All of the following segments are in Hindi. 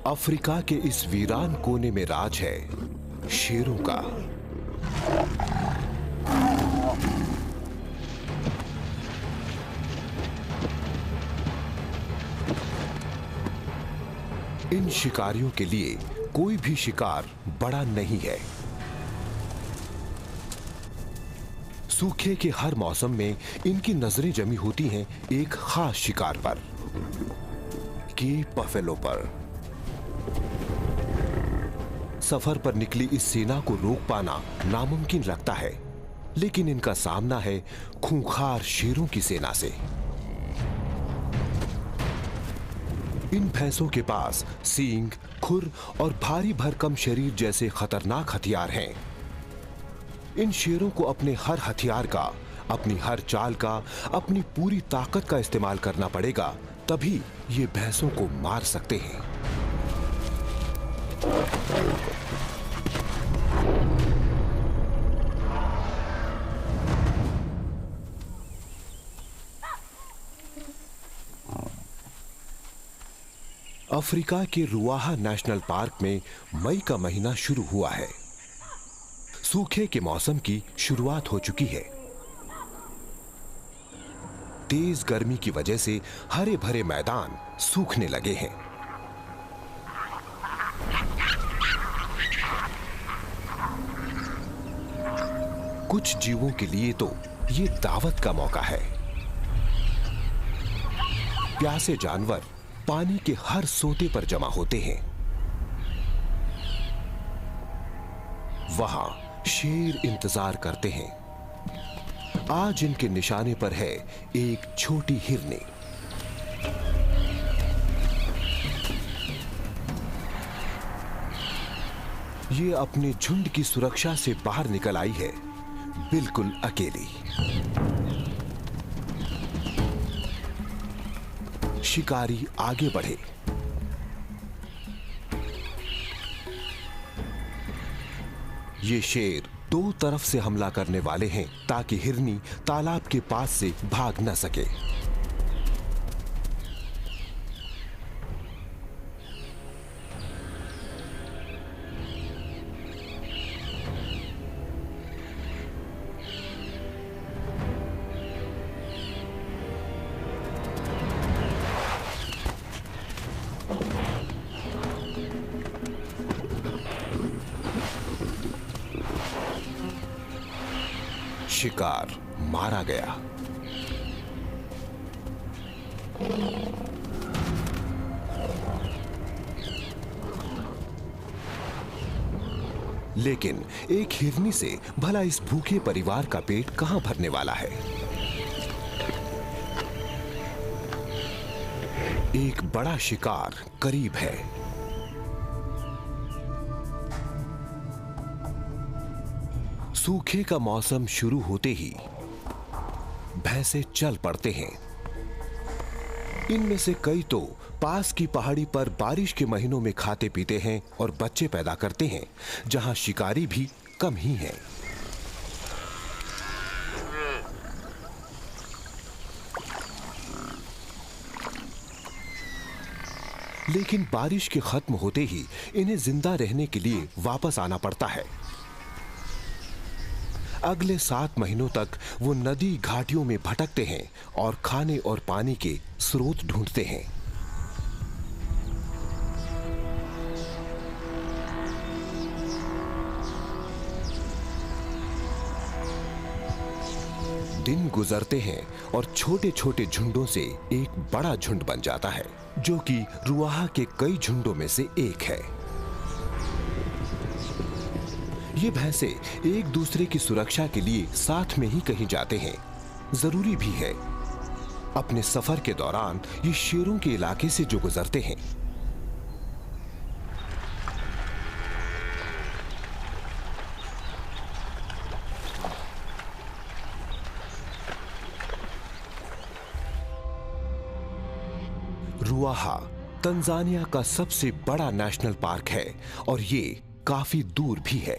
अफ्रीका के इस वीरान कोने में राज है शेरों का। इन शिकारियों के लिए कोई भी शिकार बड़ा नहीं है। सूखे के हर मौसम में इनकी नजरें जमी होती हैं एक खास शिकार पर, केप बफेलो पर। सफर पर निकली इस सेना को रोक पाना नामुमकिन लगता है, लेकिन इनका सामना है खूंखार शेरों की सेना से। इन भैंसों के पास सींग, खुर और भारी भरकम शरीर जैसे खतरनाक हथियार हैं। इन शेरों को अपने हर हथियार का, अपनी हर चाल का, अपनी पूरी ताकत का इस्तेमाल करना पड़ेगा, तभी ये भैंसों को मार सकते हैं। अफ्रीका के रुआहा नेशनल पार्क में मई का महीना शुरू हुआ है। सूखे के मौसम की शुरुआत हो चुकी है। तेज गर्मी की वजह से हरे भरे मैदान सूखने लगे हैं। कुछ जीवों के लिए तो ये दावत का मौका है। प्यासे जानवर पानी के हर सोते पर जमा होते हैं। वहां शेर इंतजार करते हैं। आज इनके निशाने पर है एक छोटी हिरनी। ये अपने झुंड की सुरक्षा से बाहर निकल आई है, बिल्कुल अकेली। शिकारी आगे बढ़े। ये शेर दो तरफ से हमला करने वाले हैं ताकि हिरनी तालाब के पास से भाग न सके। शिकार मारा गया। लेकिन एक हिरनी से भला इस भूखे परिवार का पेट कहां भरने वाला है। एक बड़ा शिकार करीब है। सूखे का मौसम शुरू होते ही भैंसे चल पड़ते हैं। इनमें से कई तो पास की पहाड़ी पर बारिश के महीनों में खाते पीते हैं और बच्चे पैदा करते हैं, जहां शिकारी भी कम ही हैं। लेकिन बारिश के खत्म होते ही इन्हें जिंदा रहने के लिए वापस आना पड़ता है। अगले 7 महीनों तक वो नदी घाटियों में भटकते हैं और खाने और पानी के स्रोत ढूंढते हैं। दिन गुजरते हैं और छोटे छोटे झुंडों से एक बड़ा झुंड बन जाता है, जो कि रुआहा के कई झुंडों में से एक है। ये भैंसे एक दूसरे की सुरक्षा के लिए साथ में ही कहीं जाते हैं। जरूरी भी है। अपने सफर के दौरान ये शेरों के इलाके से जो गुजरते हैं, रुआहा तंजानिया का सबसे बड़ा नेशनल पार्क है और ये काफी दूर भी है।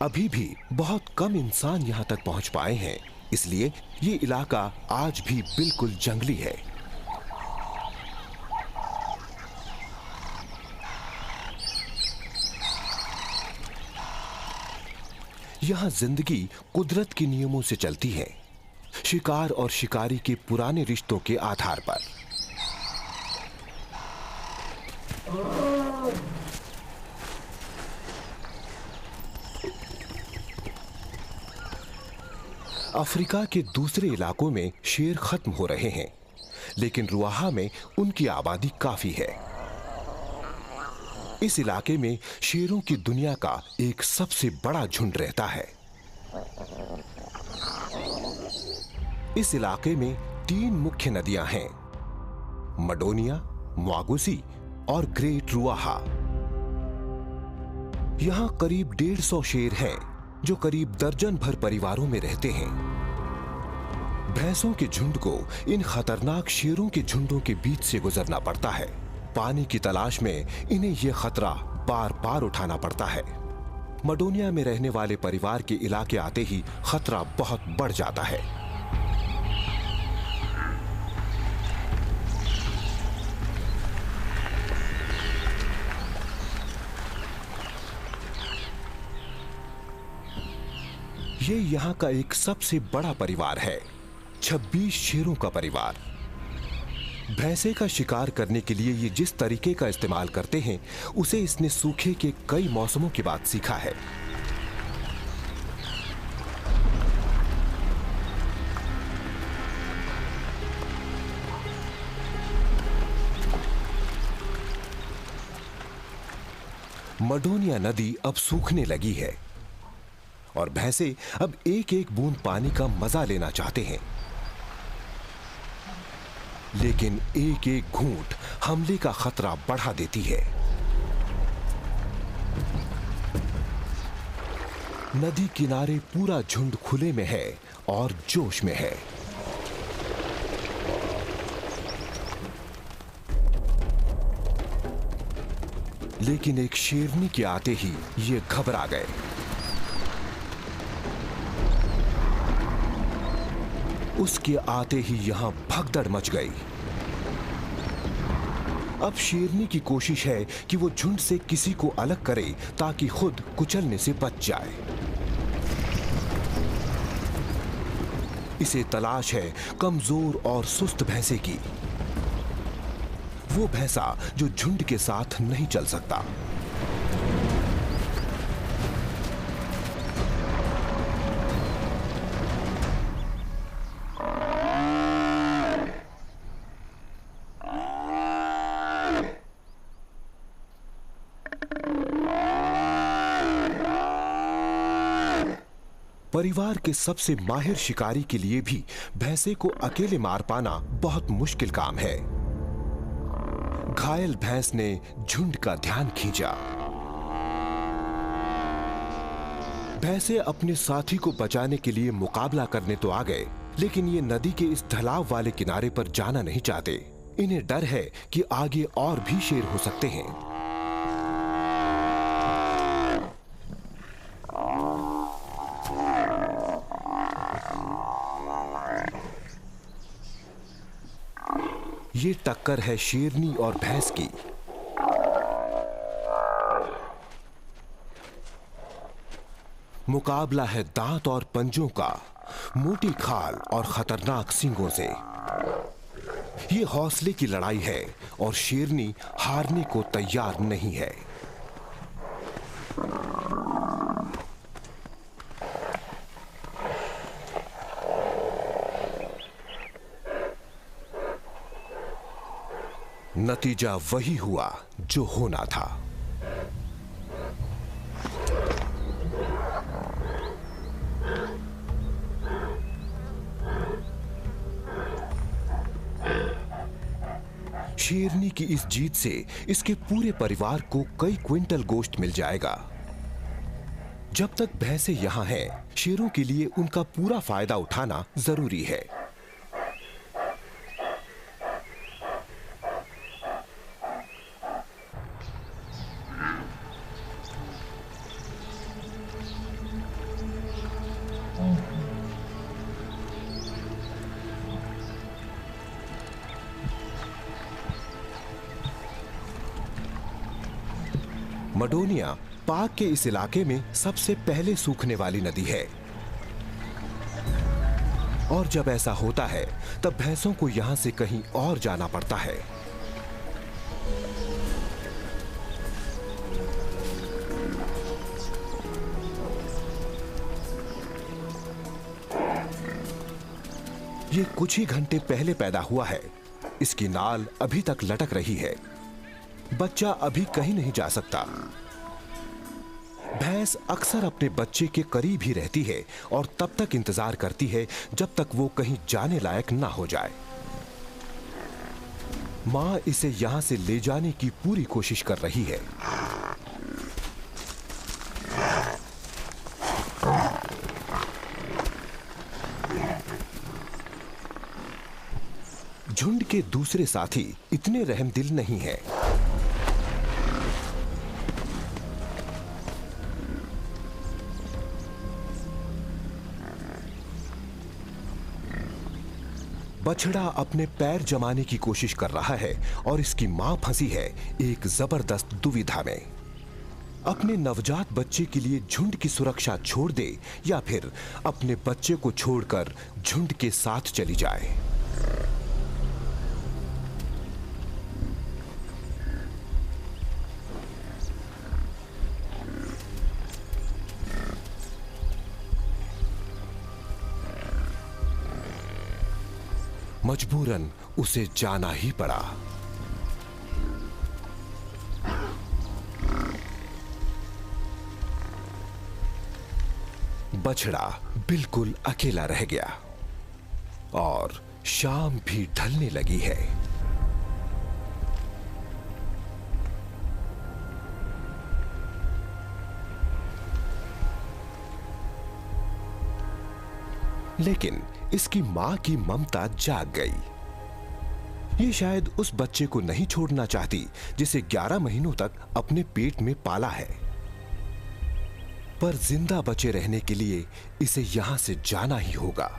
अभी भी बहुत कम इंसान यहां तक पहुंच पाए हैं, इसलिए ये इलाका आज भी बिल्कुल जंगली है। यहां जिंदगी कुदरत के नियमों से चलती है, शिकार और शिकारी के पुराने रिश्तों के आधार पर। अफ्रीका के दूसरे इलाकों में शेर खत्म हो रहे हैं, लेकिन रुआहा में उनकी आबादी काफी है। इस इलाके में शेरों की दुनिया का एक सबसे बड़ा झुंड रहता है। इस इलाके में 3 मुख्य नदियां हैं, मडोनिया, म्वागुसी और ग्रेट रुआहा। यहां करीब 150 शेर हैं, जो करीब दर्जन भर परिवारों में रहते हैं। भैंसों के झुंड को इन खतरनाक शेरों के झुंडों के बीच से गुजरना पड़ता है। पानी की तलाश में इन्हें यह खतरा बार बार उठाना पड़ता है। मडोनिया में रहने वाले परिवार के इलाके आते ही खतरा बहुत बढ़ जाता है। ये यहाँ का एक सबसे बड़ा परिवार है, 26 शेरों का परिवार। भैंसे का शिकार करने के लिए ये जिस तरीके का इस्तेमाल करते हैं, उसे इसने सूखे के कई मौसमों के बाद सीखा है। मडोनिया नदी अब सूखने लगी है और भैंसे अब एक एक बूंद पानी का मजा लेना चाहते हैं, लेकिन एक एक घूंट हमले का खतरा बढ़ा देती है। नदी किनारे पूरा झुंड खुले में है और जोश में है। लेकिन एक शेरनी के आते ही ये घबरा गए। उसके आते ही यहां भगदड़ मच गई। अब शेरनी की कोशिश है कि वो झुंड से किसी को अलग करे ताकि खुद कुचलने से बच जाए। इसे तलाश है कमजोर और सुस्त भैंसे की, वो भैंसा जो झुंड के साथ नहीं चल सकता। परिवार के सबसे माहिर शिकारी के लिए भी भैंसे को अकेले मार पाना बहुत मुश्किल काम है। घायल भैंस ने झुंड का ध्यान खींचा। भैंसे अपने साथी को बचाने के लिए मुकाबला करने तो आ गए, लेकिन ये नदी के इस ढलाव वाले किनारे पर जाना नहीं चाहते। इन्हें डर है कि आगे और भी शेर हो सकते हैं। ये टक्कर है शेरनी और भैंस की। मुकाबला है दांत और पंजों का, मोटी खाल और खतरनाक सींगों से। ये हौसले की लड़ाई है और शेरनी हारने को तैयार नहीं है। नतीजा वही हुआ जो होना था। शेरनी की इस जीत से इसके पूरे परिवार को कई क्विंटल गोश्त मिल जाएगा। जब तक भैंसे यहां हैं, शेरों के लिए उनका पूरा फायदा उठाना जरूरी है। मडोनिया पाक के इस इलाके में सबसे पहले सूखने वाली नदी है और जब ऐसा होता है तब भैंसों को यहां से कहीं और जाना पड़ता है। ये कुछ ही घंटे पहले पैदा हुआ है। इसकी नाल अभी तक लटक रही है। बच्चा अभी कहीं नहीं जा सकता। भैंस अक्सर अपने बच्चे के करीब ही रहती है और तब तक इंतजार करती है जब तक वो कहीं जाने लायक ना हो जाए। मां इसे यहां से ले जाने की पूरी कोशिश कर रही है। झुंड के दूसरे साथी इतने रहमदिल नहीं हैं। बछड़ा अपने पैर जमाने की कोशिश कर रहा है और इसकी मां फंसी है एक जबरदस्त दुविधा में। अपने नवजात बच्चे के लिए झुंड की सुरक्षा छोड़ दे या फिर अपने बच्चे को छोड़कर झुंड के साथ चली जाए। मजबूरन उसे जाना ही पड़ा। बछड़ा बिल्कुल अकेला रह गया और शाम भी ढलने लगी है। लेकिन इसकी मां की ममता जाग गई। ये शायद उस बच्चे को नहीं छोड़ना चाहती जिसे 11 महीनों तक अपने पेट में पाला है, पर जिंदा बचे रहने के लिए इसे यहां से जाना ही होगा।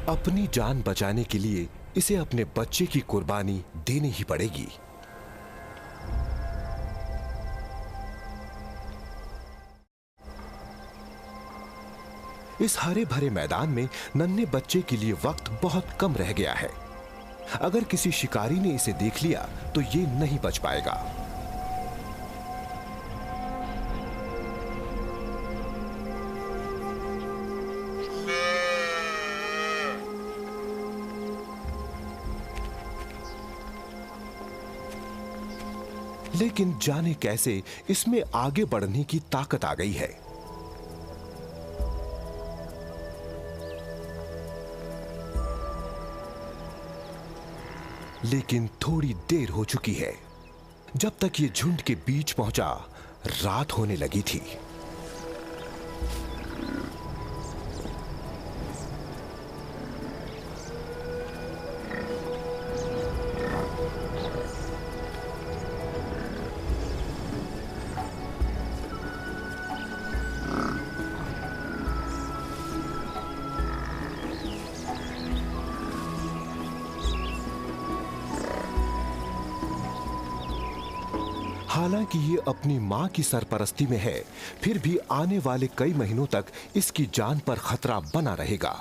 अपनी जान बचाने के लिए इसे अपने बच्चे की कुर्बानी देनी ही पड़ेगी। इस हरे भरे मैदान में नन्हे बच्चे के लिए वक्त बहुत कम रह गया है। अगर किसी शिकारी ने इसे देख लिया तो ये नहीं बच पाएगा। लेकिन जाने कैसे इसमें आगे बढ़ने की ताकत आ गई है। लेकिन थोड़ी देर हो चुकी है। जब तक ये झुंड के बीच पहुंचा, रात होने लगी थी। हालांकि ये अपनी मां की सरपरस्ती में है, फिर भी आने वाले कई महीनों तक इसकी जान पर खतरा बना रहेगा।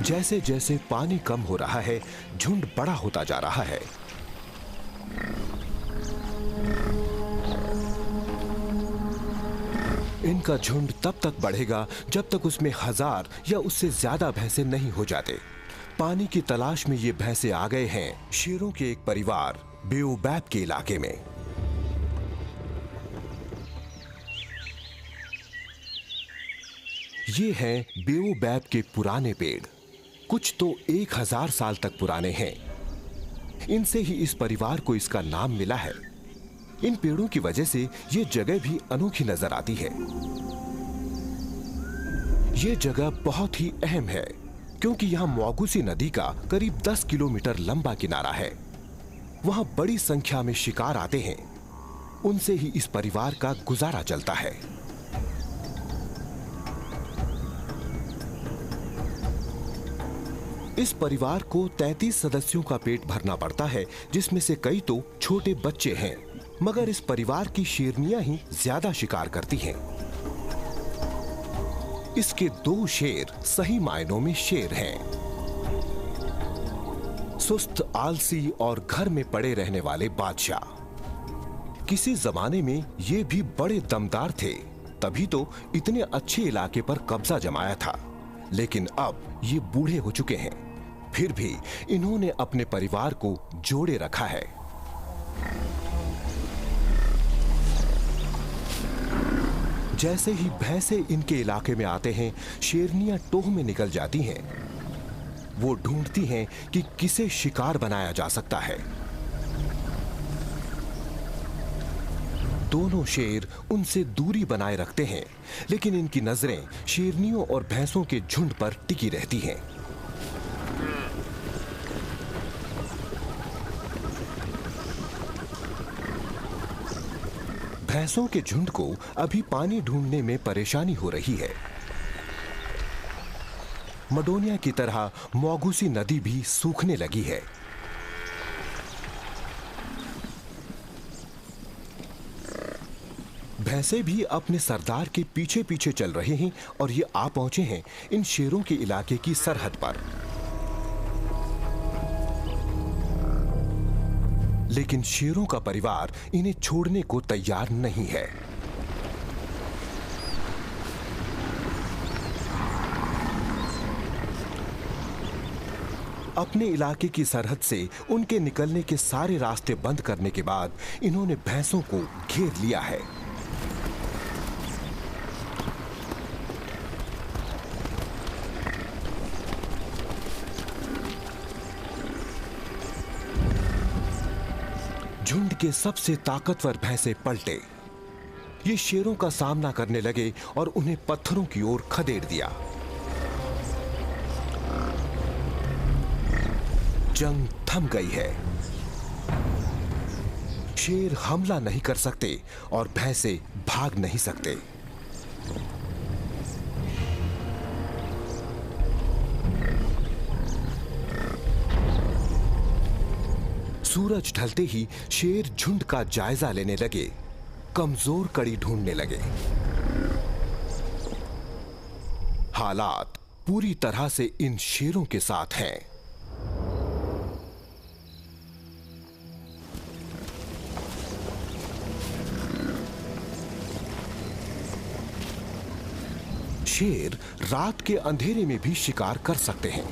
जैसे जैसे पानी कम हो रहा है, झुंड बड़ा होता जा रहा है। इनका झुंड तब तक बढ़ेगा जब तक उसमें 1000 या उससे ज्यादा भैंसे नहीं हो जाते। पानी की तलाश में ये भैंसे आ गए हैं शेरों के एक परिवार बेओबैब के इलाके में। ये हैं बेओबैब के पुराने पेड़। कुछ तो 1000 साल तक पुराने हैं। इनसे ही इस परिवार को इसका नाम मिला है। इन पेड़ों की वजह से ये जगह भी अनोखी नजर आती है। ये जगह बहुत ही अहम है क्योंकि यहां मौगुसी नदी का करीब 10 किलोमीटर लंबा किनारा है। वहां बड़ी संख्या में शिकार आते हैं। उनसे ही इस परिवार का गुजारा चलता है। इस परिवार को 33 सदस्यों का पेट भरना पड़ता है, जिसमें से कई तो छोटे बच्चे हैं। मगर इस परिवार की शेरनियां ही ज्यादा शिकार करती हैं। इसके 2 शेर सही मायनों में शेर हैं। सुस्त, आलसी और घर में पड़े रहने वाले बादशाह। किसी जमाने में ये भी बड़े दमदार थे, तभी तो इतने अच्छे इलाके पर कब्जा जमाया था। लेकिन अब ये बूढ़े हो चुके हैं, फिर भी इन्होंने अपने परिवार को जोड़े रखा है। जैसे ही भैंसे इनके इलाके में आते हैं, शेरनियां टोह में निकल जाती हैं। वो ढूंढती हैं कि किसे शिकार बनाया जा सकता है। दोनों शेर उनसे दूरी बनाए रखते हैं, लेकिन इनकी नजरें शेरनियों और भैंसों के झुंड पर टिकी रहती हैं। भैंसों के झुंड को अभी पानी ढूंढने में परेशानी हो रही है। मडोनिया की तरह मौगुसी नदी भी सूखने लगी है। भैंसे भी अपने सरदार के पीछे पीछे चल रहे हैं और ये आ पहुंचे हैं इन शेरों के इलाके की सरहद पर। लेकिन शेरों का परिवार इन्हें छोड़ने को तैयार नहीं है। अपने इलाके की सरहद से उनके निकलने के सारे रास्ते बंद करने के बाद इन्होंने भैंसों को घेर लिया है। झुंड के सबसे ताकतवर भैंसे पलटे। ये शेरों का सामना करने लगे और उन्हें पत्थरों की ओर खदेड़ दिया। जंग थम गई है। शेर हमला नहीं कर सकते और भैंसे भाग नहीं सकते। सूरज ढलते ही शेर झुंड का जायजा लेने लगे, कमजोर कड़ी ढूंढने लगे। हालात पूरी तरह से इन शेरों के साथ हैं। शेर रात के अंधेरे में भी शिकार कर सकते हैं।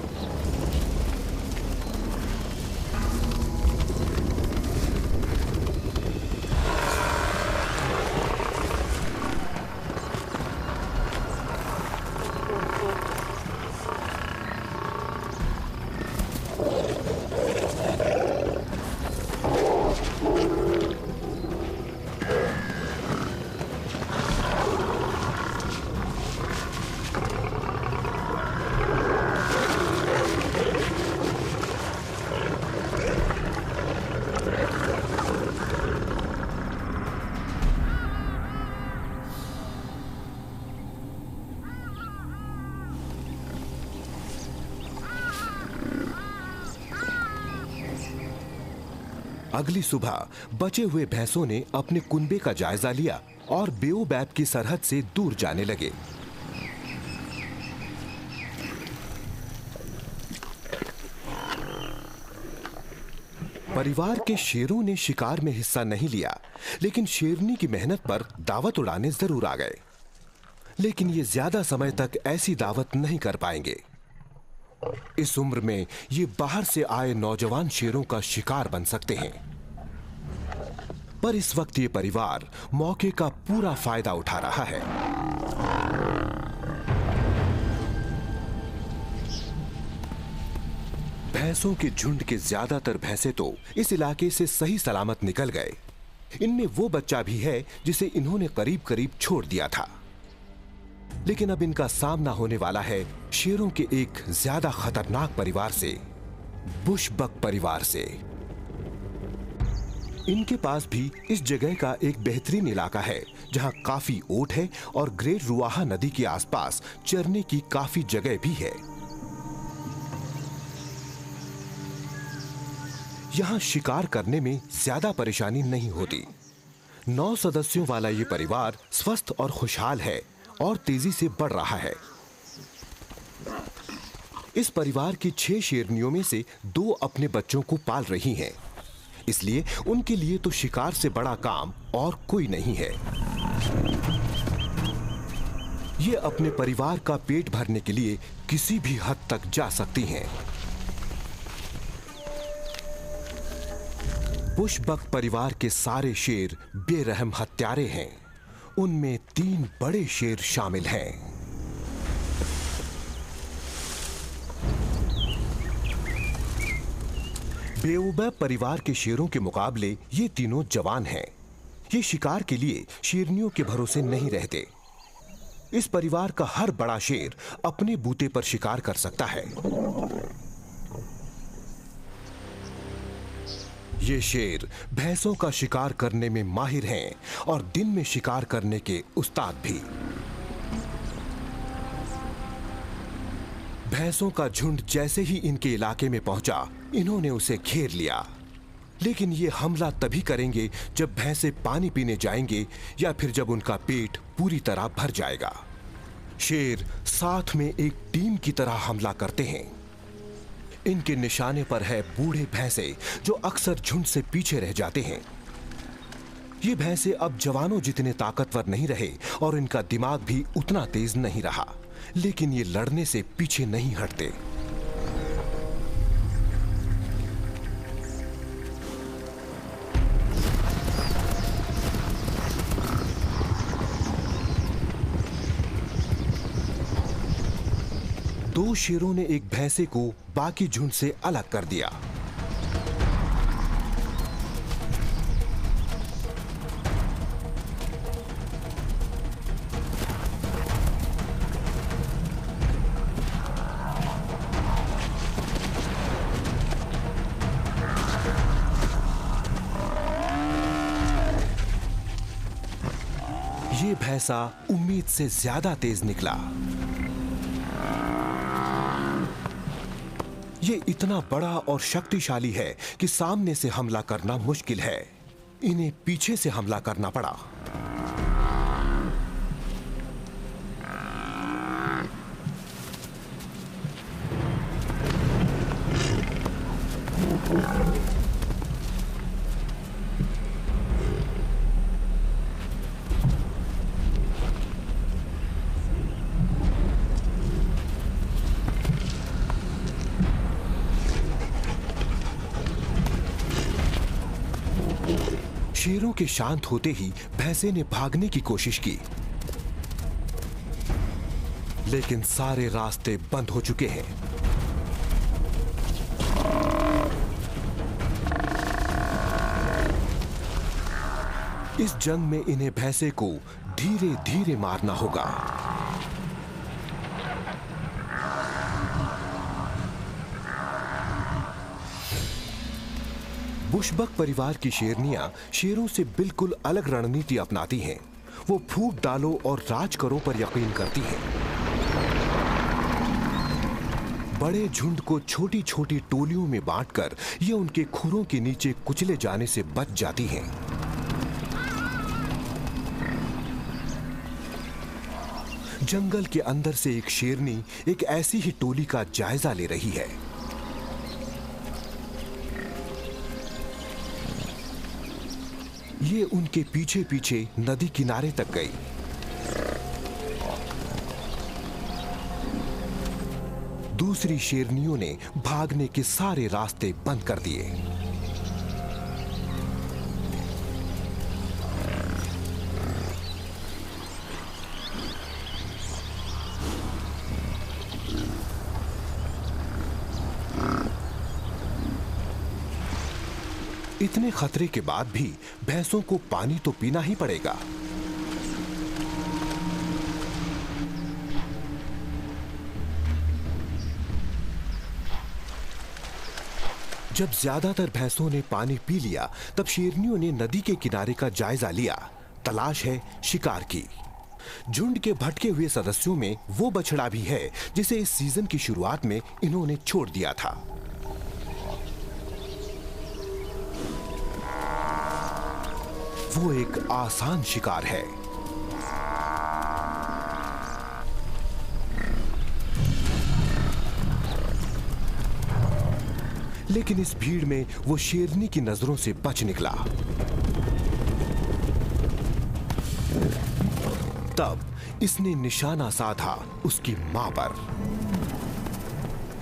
अगली सुबह बचे हुए भैंसों ने अपने कुनबे का जायजा लिया और बेओबैब की सरहद से दूर जाने लगे। परिवार के शेरों ने शिकार में हिस्सा नहीं लिया, लेकिन शेरनी की मेहनत पर दावत उड़ाने जरूर आ गए। लेकिन ये ज्यादा समय तक ऐसी दावत नहीं कर पाएंगे। इस उम्र में ये बाहर से आए नौजवान शेरों का शिकार बन सकते हैं। पर इस वक्त ये परिवार मौके का पूरा फायदा उठा रहा है। भैंसों के झुंड के ज्यादातर भैंसे तो इस इलाके से सही सलामत निकल गए। इनमें वो बच्चा भी है जिसे इन्होंने करीब करीब छोड़ दिया था। लेकिन अब इनका सामना होने वाला है शेरों के एक ज्यादा खतरनाक परिवार से, बुशबक परिवार से। इनके पास भी इस जगह का एक बेहतरीन इलाका है जहां काफी ऊंट है और ग्रेट रुआहा नदी के आसपास चरने की काफी जगह भी है। यहाँ शिकार करने में ज्यादा परेशानी नहीं होती। 9 सदस्यों वाला ये परिवार स्वस्थ और खुशहाल है और तेजी से बढ़ रहा है। इस परिवार की 6 शेरनियों में से 2 अपने बच्चों को पाल रही हैं, इसलिए उनके लिए तो शिकार से बड़ा काम और कोई नहीं है। ये अपने परिवार का पेट भरने के लिए किसी भी हद तक जा सकती हैं। बुशबक परिवार के सारे शेर बेरहम हत्यारे हैं। उनमें 3 बड़े शेर शामिल हैं। बेओबैब परिवार के शेरों के मुकाबले ये तीनों जवान हैं। ये शिकार के लिए शेरनियों के भरोसे नहीं रहते। इस परिवार का हर बड़ा शेर अपने बूते पर शिकार कर सकता है। ये शेर भैंसों का शिकार करने में माहिर हैं और दिन में शिकार करने के उस्ताद भी। भैंसों का झुंड जैसे ही इनके इलाके में पहुंचा, इन्होंने उसे घेर लिया। लेकिन ये हमला तभी करेंगे जब भैंसे पानी पीने जाएंगे या फिर जब उनका पेट पूरी तरह भर जाएगा। शेर साथ में एक टीम की तरह हमला करते हैं। इनके निशाने पर है बूढ़े भैंसे जो अक्सर झुंड से पीछे रह जाते हैं। ये भैंसे अब जवानों जितने ताकतवर नहीं रहे और इनका दिमाग भी उतना तेज नहीं रहा, लेकिन ये लड़ने से पीछे नहीं हटते। दो शेरों ने एक भैंसे को बाकी झुंड से अलग कर दिया। ये भैंसा उम्मीद से ज्यादा तेज निकला। ये इतना बड़ा और शक्तिशाली है कि सामने से हमला करना मुश्किल है। इन्हें पीछे से हमला करना पड़ा। शेरों के शांत होते ही भैंसे ने भागने की कोशिश की, लेकिन सारे रास्ते बंद हो चुके हैं। इस जंग में इन्हें भैंसे को धीरे धीरे मारना होगा। बुशबक परिवार की शेरनियां शेरों से बिल्कुल अलग रणनीति अपनाती हैं। वो फूंक डालो और राज करो पर यकीन करती हैं। बड़े झुंड को छोटी छोटी टोलियों में बांटकर ये उनके खुरों के नीचे कुचले जाने से बच जाती हैं। जंगल के अंदर से एक शेरनी एक ऐसी ही टोली का जायजा ले रही है। ये उनके पीछे पीछे नदी किनारे तक गई। दूसरी शेरनियों ने भागने के सारे रास्ते बंद कर दिए। इतने खतरे के बाद भी भैंसों को पानी तो पीना ही पड़ेगा। जब ज्यादातर भैंसों ने पानी पी लिया, तब शेरनियों ने नदी के किनारे का जायजा लिया। तलाश है शिकार की। झुंड के भटके हुए सदस्यों में वो बछड़ा भी है जिसे इस सीजन की शुरुआत में इन्होंने छोड़ दिया था। वो एक आसान शिकार है। लेकिन इस भीड़ में वो शेरनी की नजरों से बच निकला। तब इसने निशाना साधा उसकी मां पर।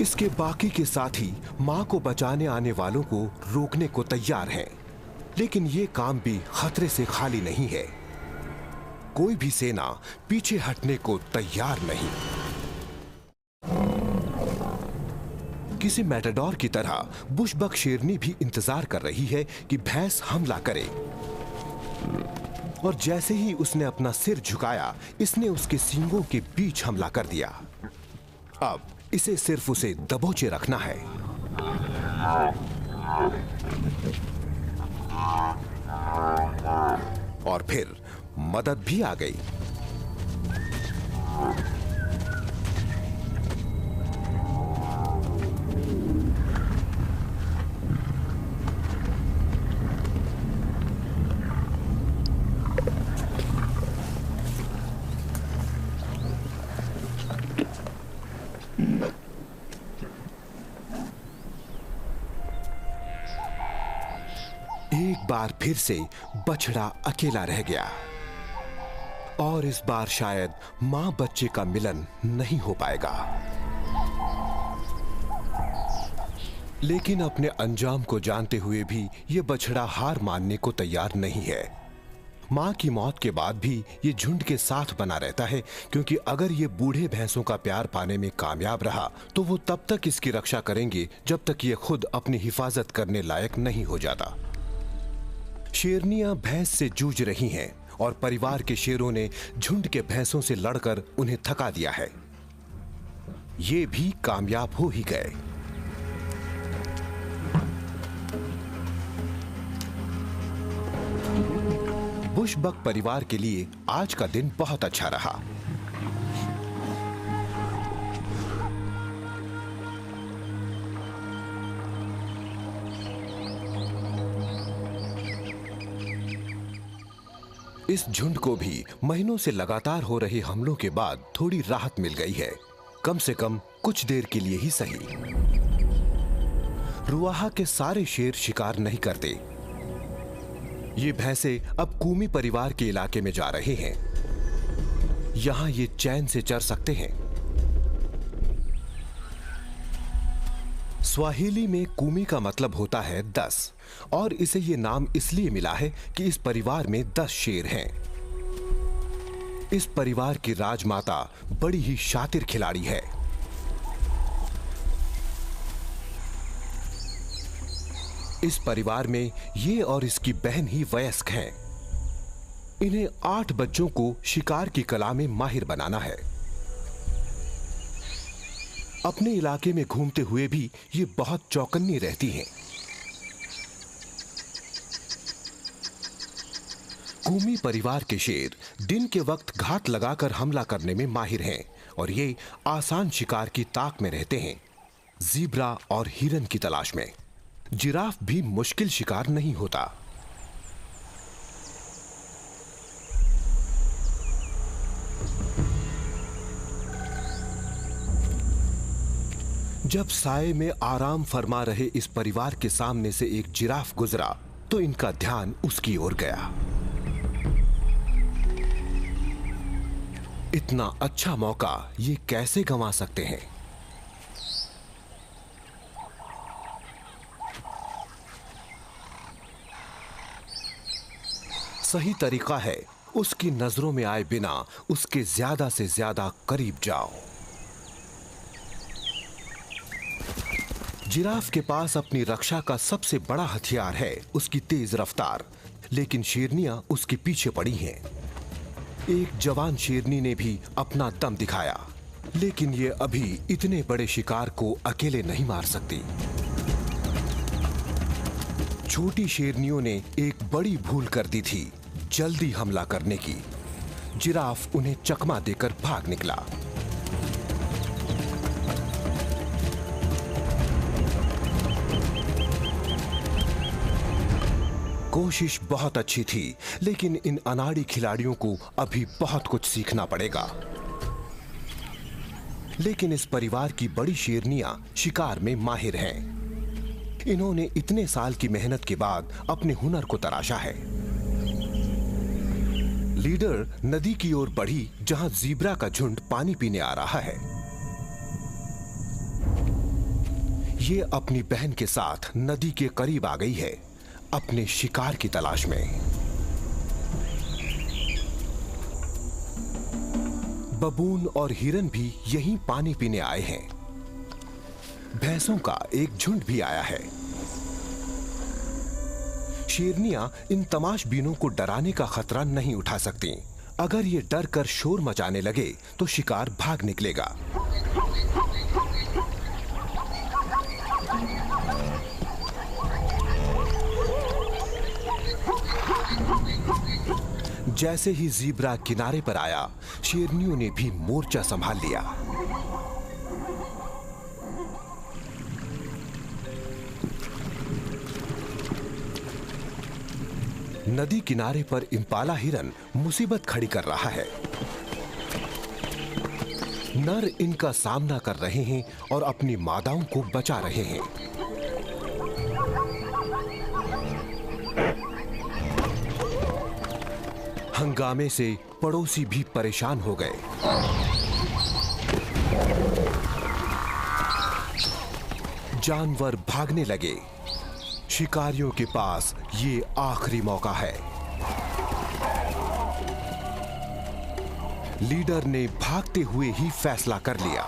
इसके बाकी के साथी मां को बचाने आने वालों को रोकने को तैयार हैं, लेकिन ये काम भी खतरे से खाली नहीं है। कोई भी सेना पीछे हटने को तैयार नहीं। किसी मैटाडोर की तरह बुशबक शेरनी भी इंतजार कर रही है कि भैंस हमला करे, और जैसे ही उसने अपना सिर झुकाया, इसने उसके सींगों के बीच हमला कर दिया। अब इसे सिर्फ उसे दबोचे रखना है। और फिर मदद भी आ गई। एक बार फिर से बछड़ा अकेला रह गया, और इस बार शायद मां बच्चे का मिलन नहीं हो पाएगा। लेकिन अपने अंजाम को जानते हुए भी यह बछड़ा हार मानने को तैयार नहीं है। मां की मौत के बाद भी ये झुंड के साथ बना रहता है, क्योंकि अगर ये बूढ़े भैंसों का प्यार पाने में कामयाब रहा तो वो तब तक इसकी रक्षा करेंगे जब तक ये खुद अपनी हिफाजत करने लायक नहीं हो जाता। शेरनियां भैंस से जूझ रही हैं, और परिवार के शेरों ने झुंड के भैंसों से लड़कर उन्हें थका दिया है। ये भी कामयाब हो ही गए। बुशबक परिवार के लिए आज का दिन बहुत अच्छा रहा। इस झुंड को भी महीनों से लगातार हो रहे हमलों के बाद थोड़ी राहत मिल गई है, कम से कम कुछ देर के लिए ही सही। रुआहा के सारे शेर शिकार नहीं करते। ये भैंसे अब कूमी परिवार के इलाके में जा रहे हैं। यहां ये चैन से चर सकते हैं। स्वाहिली में कूमी का मतलब होता है 10, और इसे ये नाम इसलिए मिला है कि इस परिवार में 10 शेर हैं। इस परिवार की राजमाता बड़ी ही शातिर खिलाड़ी है। इस परिवार में ये और इसकी बहन ही वयस्क हैं। इन्हें 8 बच्चों को शिकार की कला में माहिर बनाना है। अपने इलाके में घूमते हुए भी ये बहुत चौकन्नी रहती हैं। कूमी परिवार के शेर दिन के वक्त घात लगाकर हमला करने में माहिर हैं, और ये आसान शिकार की ताक में रहते हैं, ज़ीब्रा और हिरन की तलाश में। जिराफ भी मुश्किल शिकार नहीं होता। जब साए में आराम फरमा रहे इस परिवार के सामने से एक जिराफ गुजरा तो इनका ध्यान उसकी ओर गया। इतना अच्छा मौका ये कैसे गंवा सकते हैं? सही तरीका है उसकी नजरों में आए बिना उसके ज्यादा से ज्यादा करीब जाओ। जिराफ के पास अपनी रक्षा का सबसे बड़ा हथियार है उसकी तेज रफ्तार, लेकिन शेरनियां उसके पीछे पड़ी हैं। एक जवान शेरनी ने भी अपना दम दिखाया, लेकिन ये अभी इतने बड़े शिकार को अकेले नहीं मार सकती। छोटी शेरनियों ने एक बड़ी भूल कर दी थी, जल्दी हमला करने की। जिराफ उन्हें चकमा देकर भाग निकला। कोशिश बहुत अच्छी थी, लेकिन इन अनाड़ी खिलाड़ियों को अभी बहुत कुछ सीखना पड़ेगा। लेकिन इस परिवार की बड़ी शेरनियां शिकार में माहिर हैं। इन्होंने इतने साल की मेहनत के बाद अपने हुनर को तराशा है। लीडर नदी की ओर बढ़ी, जहां ज़ीब्रा का झुंड पानी पीने आ रहा है। ये अपनी बहन के साथ नदी के करीब आ गई है, अपने शिकार की तलाश में। बबून और हिरन भी यहीं पानी पीने आए हैं। भैंसों का एक झुंड भी आया है। शेरनियां इन तमाशबीनों को डराने का खतरा नहीं उठा सकती। अगर ये डर कर शोर मचाने लगे तो शिकार भाग निकलेगा। जैसे ही ज़ीब्रा किनारे पर आया, शेरनियों ने भी मोर्चा संभाल लिया। नदी किनारे पर इम्पाला हिरन मुसीबत खड़ी कर रहा है। नर इनका सामना कर रहे हैं और अपनी मादाओं को बचा रहे हैं। हंगामे से पड़ोसी भी परेशान हो गए। जानवर भागने लगे। शिकारियों के पास ये आखिरी मौका है। लीडर ने भागते हुए ही फैसला कर लिया।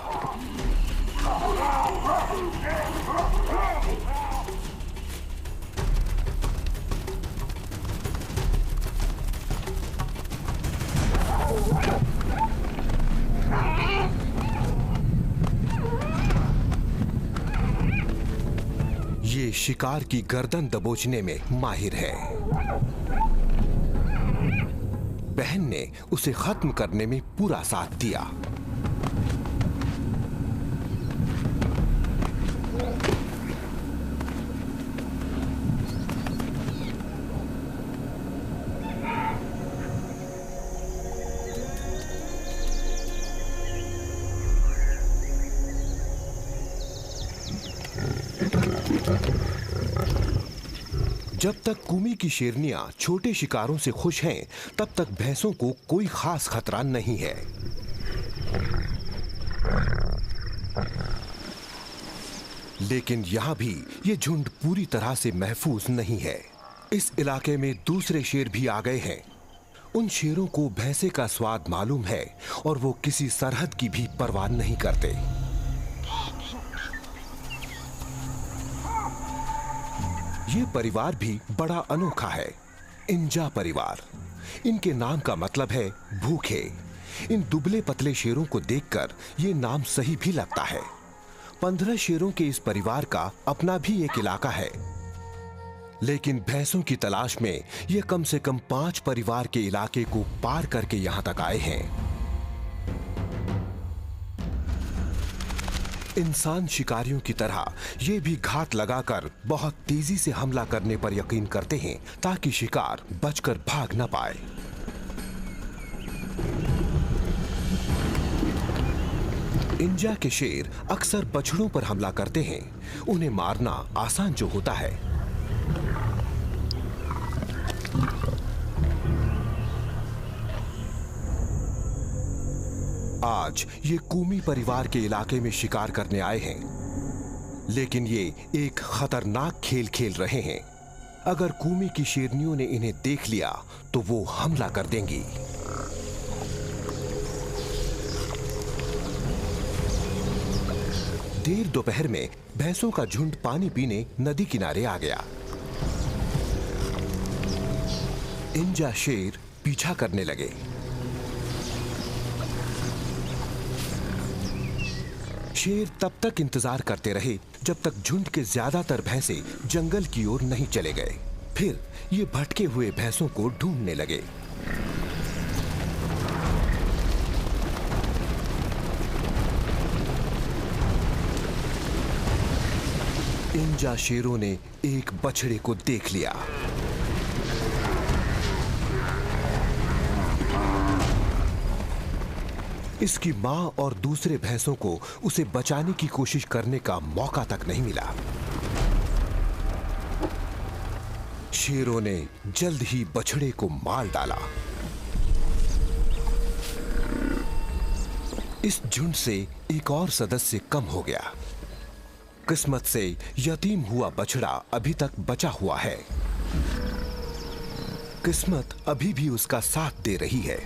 ये शिकार की गर्दन दबोचने में माहिर है। बहन ने उसे खत्म करने में पूरा साथ दिया। जब तक कूमी की शेरनियां छोटे शिकारों से खुश हैं, तब तक भैंसों को कोई खास खतरा नहीं है। लेकिन यहां भी ये झुंड पूरी तरह से महफूज नहीं है। इस इलाके में दूसरे शेर भी आ गए हैं। उन शेरों को भैंसे का स्वाद मालूम है और वो किसी सरहद की भी परवाह नहीं करते। ये परिवार भी बड़ा अनोखा है, इंजा परिवार। इनके नाम का मतलब है भूखे। इन दुबले पतले शेरों को देखकर ये नाम सही भी लगता है। 15 शेरों के इस परिवार का अपना भी एक इलाका है, लेकिन भैंसों की तलाश में ये कम से कम 5 परिवार के इलाके को पार करके यहां तक आए हैं। इंसान शिकारियों की तरह ये भी घात लगाकर बहुत तेजी से हमला करने पर यकीन करते हैं, ताकि शिकार बचकर भाग न पाए। इंजा के शेर अक्सर बछड़ों पर हमला करते हैं। उन्हें मारना आसान जो होता है। आज ये कूमी परिवार के इलाके में शिकार करने आए हैं, लेकिन ये एक खतरनाक खेल खेल रहे हैं। अगर कूमी की शेरनियों ने इन्हें देख लिया तो वो हमला कर देंगी। देर दोपहर में भैंसों का झुंड पानी पीने नदी किनारे आ गया। इंजा शेर पीछा करने लगे। शेर तब तक इंतजार करते रहे जब तक झुंड के ज्यादातर भैंसे जंगल की ओर नहीं चले गए। फिर ये भटके हुए भैंसों को ढूंढने लगे। इंजा शेरों ने एक बछड़े को देख लिया। इसकी मां और दूसरे भैंसों को उसे बचाने की कोशिश करने का मौका तक नहीं मिला। शेरों ने जल्द ही बछड़े को मार डाला। इस झुंड से एक और सदस्य कम हो गया। किस्मत से यतीम हुआ बछड़ा अभी तक बचा हुआ है। किस्मत अभी भी उसका साथ दे रही है।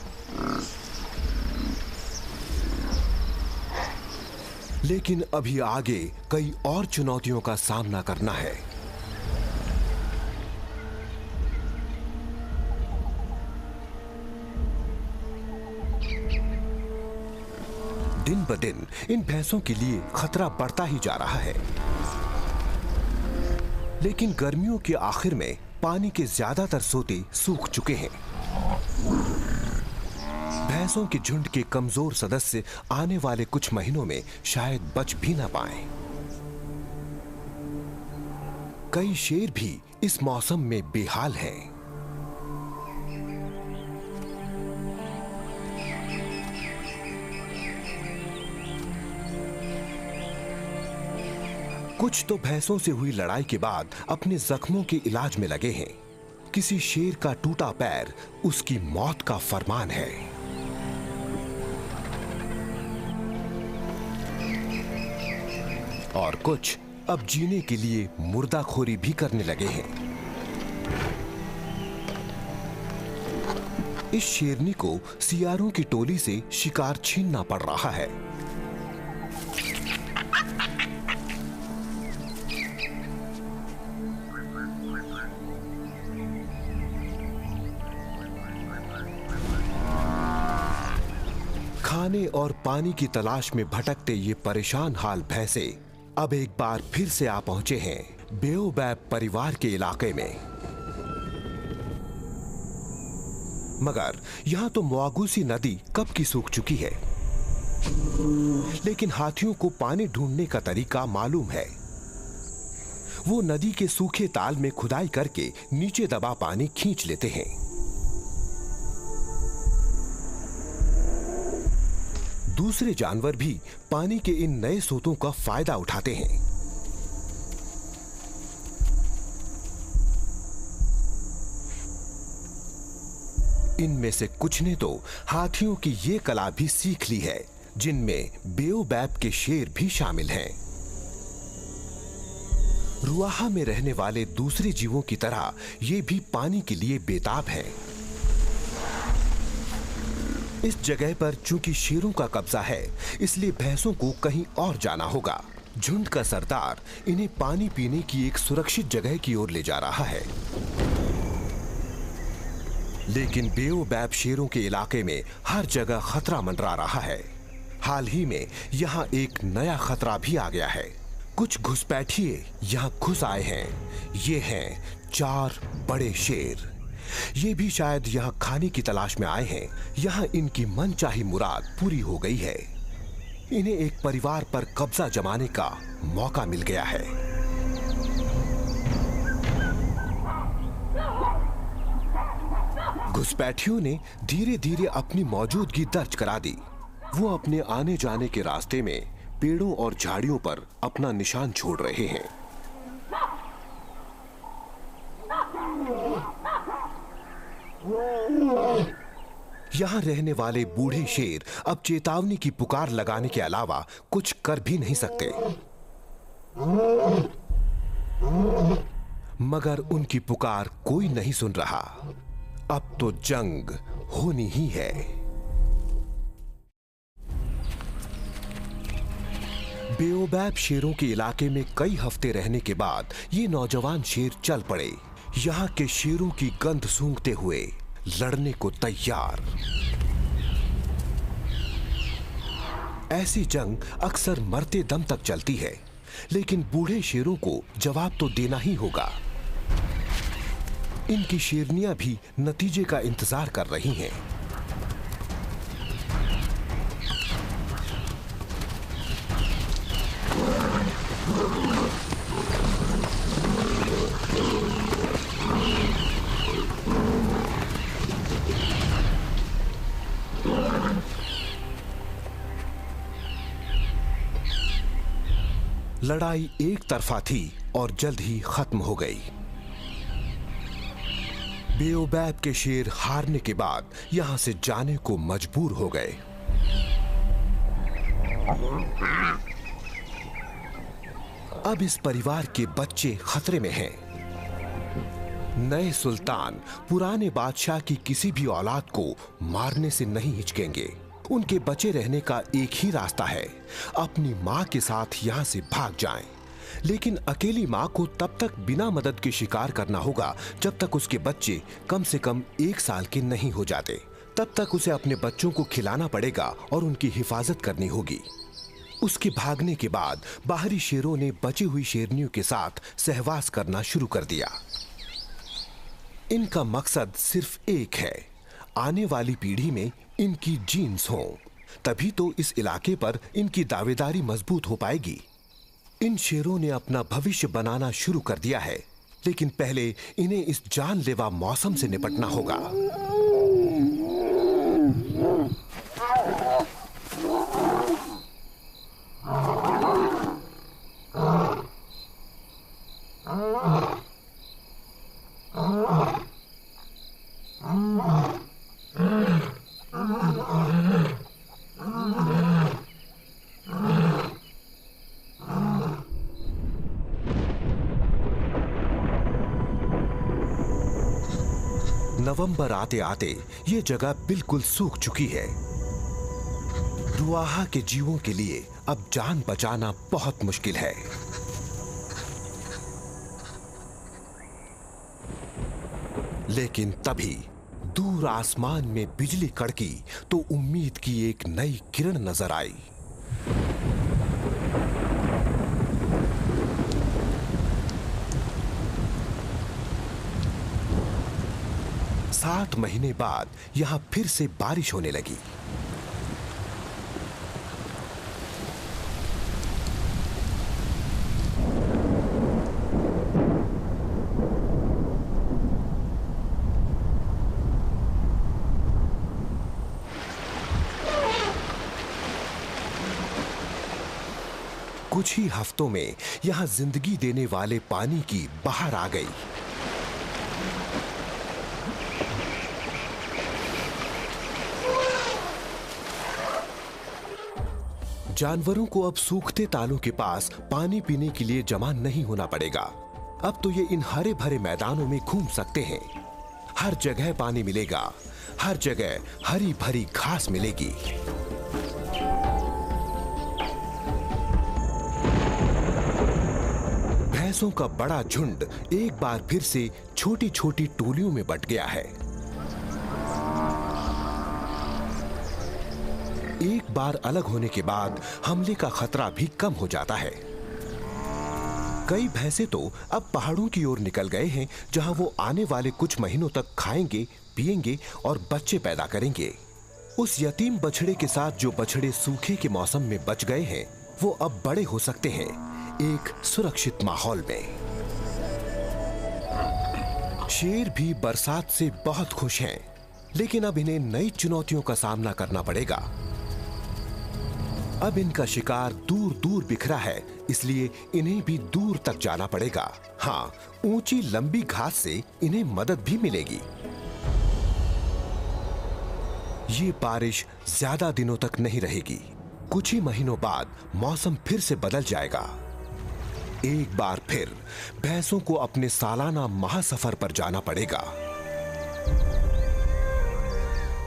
लेकिन अभी आगे कई और चुनौतियों का सामना करना है। दिन ब दिन इन भैंसों के लिए खतरा बढ़ता ही जा रहा है। लेकिन गर्मियों के आखिर में पानी के ज्यादातर सोते सूख चुके हैं। भैंसों के झुंड के कमजोर सदस्य आने वाले कुछ महीनों में शायद बच भी ना पाएं। कई शेर भी इस मौसम में बेहाल हैं। कुछ तो भैंसों से हुई लड़ाई के बाद अपने जख्मों के इलाज में लगे हैं। किसी शेर का टूटा पैर उसकी मौत का फरमान है। और कुछ अब जीने के लिए मुर्दाखोरी भी करने लगे हैं। इस शेरनी को सियारों की टोली से शिकार छीनना पड़ रहा है। खाने और पानी की तलाश में भटकते ये परेशान हाल भैंसे अब एक बार फिर से आ पहुंचे हैं बेओबैब परिवार के इलाके में। मगर यहां तो मुआगूसी नदी कब की सूख चुकी है। लेकिन हाथियों को पानी ढूंढने का तरीका मालूम है। वो नदी के सूखे ताल में खुदाई करके नीचे दबा पानी खींच लेते हैं। दूसरे जानवर भी पानी के इन नए सोतों का फायदा उठाते हैं। इनमें से कुछ ने तो हाथियों की ये कला भी सीख ली है, जिनमें बेओबैब के शेर भी शामिल हैं। रुआहा में रहने वाले दूसरे जीवों की तरह ये भी पानी के लिए बेताब हैं। इस जगह पर चूंकि शेरों का कब्जा है, इसलिए भैंसों को कहीं और जाना होगा। झुंड का सरदार इन्हें पानी पीने की एक सुरक्षित जगह की ओर ले जा रहा है। लेकिन बेओबैब शेरों के इलाके में हर जगह खतरा मंडरा रहा है। हाल ही में यहाँ एक नया खतरा भी आ गया है। कुछ घुसपैठिए यहाँ घुस आए हैं। ये हैं 4 बड़े शेर। ये भी शायद यहाँ खाने की तलाश में आए हैं। यहाँ इनकी मनचाही मुराद पूरी हो गई है। इन्हें एक परिवार पर कब्जा जमाने का मौका मिल गया है। घुसपैठियों ने धीरे धीरे अपनी मौजूदगी दर्ज करा दी। वो अपने आने जाने के रास्ते में पेड़ों और झाड़ियों पर अपना निशान छोड़ रहे हैं। यहां रहने वाले बूढ़े शेर अब चेतावनी की पुकार लगाने के अलावा कुछ कर भी नहीं सकते। मगर उनकी पुकार कोई नहीं सुन रहा। अब तो जंग होनी ही है। बेओबैब शेरों के इलाके में कई हफ्ते रहने के बाद ये नौजवान शेर चल पड़े, यहाँ के शेरों की गंध सूंघते हुए लड़ने को तैयार। ऐसी जंग अक्सर मरते दम तक चलती है, लेकिन बूढ़े शेरों को जवाब तो देना ही होगा। इनकी शेरनियां भी नतीजे का इंतजार कर रही हैं। लड़ाई एक तरफा थी और जल्द ही खत्म हो गई। बेओबैब के शेर हारने के बाद यहां से जाने को मजबूर हो गए। अब इस परिवार के बच्चे खतरे में हैं। नए सुल्तान पुराने बादशाह की किसी भी औलाद को मारने से नहीं हिचकेंगे। उनके बचे रहने का एक ही रास्ता है, अपनी मां के साथ यहां से भाग जाएं। लेकिन अकेली मां को तब तक बिना मदद के शिकार करना होगा जब तक उसके बच्चे कम से कम 1 साल के नहीं हो जाते। तब तक उसे अपने बच्चों को खिलाना पड़ेगा और उनकी हिफाजत करनी होगी। उसके भागने के बाद बाहरी शेरों ने बची हुई शेरनियों के साथ सहवास करना शुरू कर दिया। इनका मकसद सिर्फ एक है, आने वाली पीढ़ी में इनकी जीन्स हों, तभी तो इस इलाके पर इनकी दावेदारी मजबूत हो पाएगी। इन शेरों ने अपना भविष्य बनाना शुरू कर दिया है, लेकिन पहले इन्हें इस जानलेवा मौसम से निपटना होगा। नवंबर आते आते ये जगह बिल्कुल सूख चुकी है। रुआहा के जीवों के लिए अब जान बचाना बहुत मुश्किल है। लेकिन तभी दूर आसमान में बिजली कड़की तो उम्मीद की एक नई किरण नजर आई। 7 महीने बाद यहां फिर से बारिश होने लगी। कुछ ही हफ्तों में यहां जिंदगी देने वाले पानी की बहार आ गई। जानवरों को अब सूखते तालों के पास पानी पीने के लिए जमा नहीं होना पड़ेगा। अब तो ये इन हरे भरे मैदानों में घूम सकते हैं। हर जगह पानी मिलेगा, हर जगह हरी भरी घास मिलेगी। भैंसों का बड़ा झुंड एक बार फिर से छोटी छोटी टोलियों में बंट गया है। एक बार अलग होने के बाद हमले का खतरा भी कम हो जाता है। कई भैंसे तो अब पहाड़ों की ओर निकल गए हैं, जहां वो आने वाले कुछ महीनों तक खाएंगे, पिएंगे और बच्चे पैदा करेंगे। उस यतीम बछड़े के साथ जो बछड़े सूखे के मौसम में बच गए हैं, वो अब बड़े हो सकते हैं एक सुरक्षित माहौल में। शेर भी बरसात से बहुत खुश हैं, लेकिन अब इन्हें नई चुनौतियों का सामना करना पड़ेगा। अब इनका शिकार दूर दूर बिखरा है, इसलिए इन्हें भी दूर तक जाना पड़ेगा। हाँ, ऊंची लंबी घास से इन्हें मदद भी मिलेगी। ये बारिश ज्यादा दिनों तक नहीं रहेगी। कुछ ही महीनों बाद मौसम फिर से बदल जाएगा। एक बार फिर भैंसों को अपने सालाना महासफर पर जाना पड़ेगा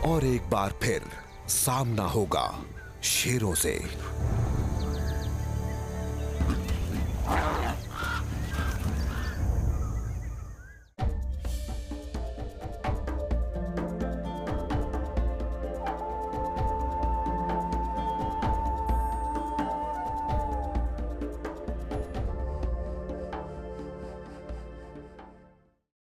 और एक बार फिर सामना होगा शेरों से।